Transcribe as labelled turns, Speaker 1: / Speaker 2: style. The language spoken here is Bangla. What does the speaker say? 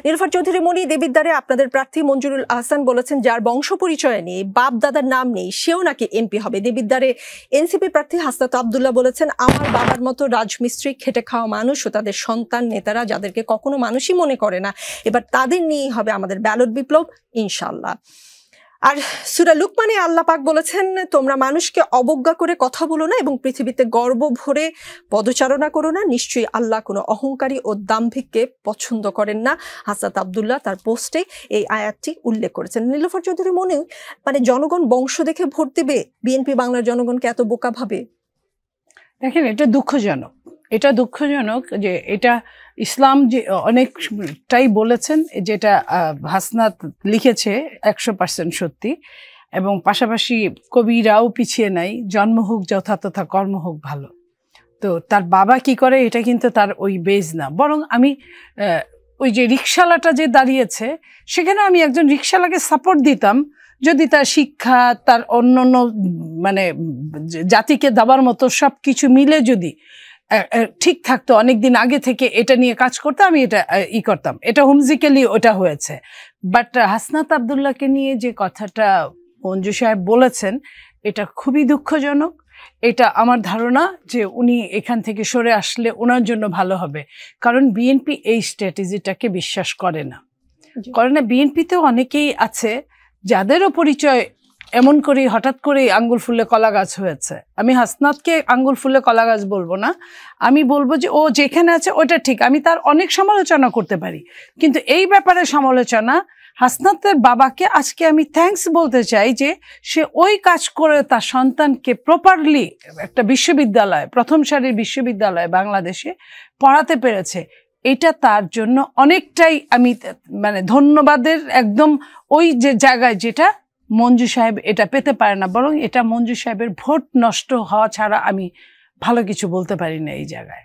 Speaker 1: নীলুফার চৌধুরী মনি, দেবিদ্বারে আপনাদের প্রার্থী মঞ্জুরুল আহসান বলেছেন যার বংশ পরিচয় নেই, বাপ দাদার নাম নেই, সেও নাকি এমপি হবে। দেবিদ্বারে এনসিপি প্রার্থী হাসনাত আব্দুল্লাহ বলেছেন আমার বাবার মতো রাজমিস্ত্রি খেটে খাওয়া মানুষ ও তাদের সন্তান নেতারা যাদেরকে কখনো মানুষই মনে করে না, এবার তাদের নিয়েই হবে আমাদের ব্যালট বিপ্লব ইনশাল্লাহ। আর সূরা লুকমানে আল্লাহ পাক বলেছেন তোমরা মানুষকে অবজ্ঞা করে কথা বলো না এবং পৃথিবীতে গর্ব ভরে পদচারণা করো না, নিশ্চয়ই আল্লাহ কোনো অহংকারী ও দাম্ভিককে পছন্দ করেন না। হাসনাত আব্দুল্লাহ তার পোস্টে এই আয়াতটি উল্লেখ করেছেন। নীলুফার চৌধুরী মনে জনগণ বংশ দেখে ভোট দেবে? বিএনপি বাংলার জনগণকে এত বোকা ভাবে?
Speaker 2: দেখেন, এটা দুঃখজনক, এটা দুঃখজনক যে এটা ইসলাম যে অনেকটাই বলেছেন, যেটা হাসনাত লিখেছে 100% সত্যি, এবং পাশাপাশি কবিরাও পিছিয়ে নাই, জন্ম হোক যথা তথা কর্ম হোক ভালো। তো তার বাবা কি করে এটা কিন্তু তার ওই বেজ না, বরং আমি ওই যে রিক্সাওয়ালাটা যে দাঁড়িয়েছে সেখানে আমি একজন রিক্সাওয়ালাকে সাপোর্ট দিতাম যদি তার শিক্ষা, তার অন্য মানে জাতিকে দেওয়ার মতো সব কিছু মিলে যদি ঠিক থাকতো, অনেকদিন আগে থেকে এটা নিয়ে কাজ করতে আমি এটা করতাম, এটা হুমজিক্যালি ওটা হয়েছে। বাট হাসনাত আব্দুল্লাহকে নিয়ে যে কথাটা মঞ্জু সাহেব বলেছেন এটা খুবই দুঃখজনক। এটা আমার ধারণা যে উনি এখান থেকে সরে আসলে ওনার জন্য ভালো হবে, কারণ বিএনপি এই স্ট্র্যাটেজিটাকে বিশ্বাস করে না। বিএনপিতেও অনেকেই আছে যাদেরও পরিচয় এমন করে হঠাৎ করে আঙ্গুল ফুলে কলা গাছ হয়েছে। আমি হাসনাতকে আঙ্গুল ফুলে কলা গাছ বলবো না, আমি বলবো যে ও যেখানে আছে ওটা ঠিক, আমি তার অনেক সমালোচনা করতে পারি, কিন্তু এই ব্যাপারে সমালোচনা হাসনাতের বাবাকে আজকে আমি থ্যাঙ্কস বলতে চাই যে সে ওই কাজ করে তার সন্তানকে প্রপারলি একটা বিশ্ববিদ্যালয়, প্রথম সারির বিশ্ববিদ্যালয় বাংলাদেশে পড়াতে পেরেছে। এটা তার জন্য অনেকটাই আমি মানে ধন্যবাদের একদম ওই যে জায়গায় যেটা মঞ্জু সাহেব এটা পেতে পারে না, বরং এটা মঞ্জু সাহেবের ভোট নষ্ট হওয়া ছাড়া আমি ভালো কিছু বলতে পারি না এই জায়গায়।